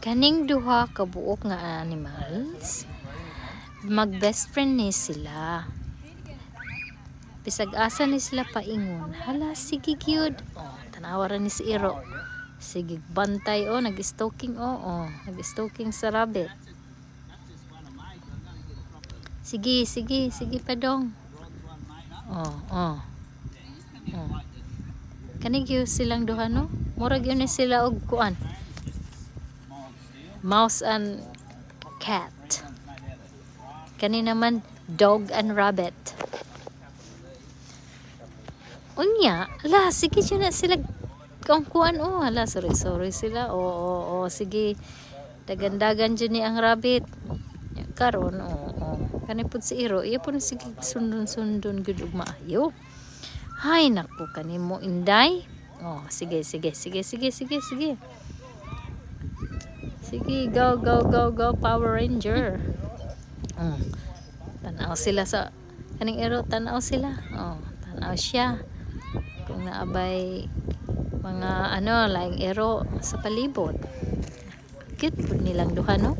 Kaning duha ka buok nga animals, mag best friend ni sila. Bisag asa ni sila paingon, hala sige gyud. Oh, tanawa ra ni si Iro. Sige bantay nag-stalking nag-stalking sa rabbit. Sige padong. Oh. Kani gyud silang duha no? Murag yun sila og kuan. Mouse and cat. Kani naman dog and rabbit. Unya, ala sige dyan na sila kuan ala sorry sila. Sige. Dagan-dagan dyan ni ang rabbit. Karon kani pud si Iro, iya pud sige sundon gud ug maayo. Hay naku kanimo Inday. Sige. Sige, go Power Ranger. Tanaw sila sa kaning Iro, tanaw sila. Tanaw siya. Kung naabay mga laing Iro sa palibot. Cute po nilang duha no.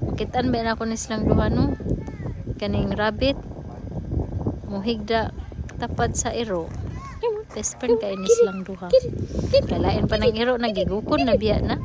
Makitaan ba na ako ni silang duha no. Kaning rabbit muhigda tapat sa Iro. Best friend kay ni silang duha. Kailain pa ng Iro nagigukon na biya na.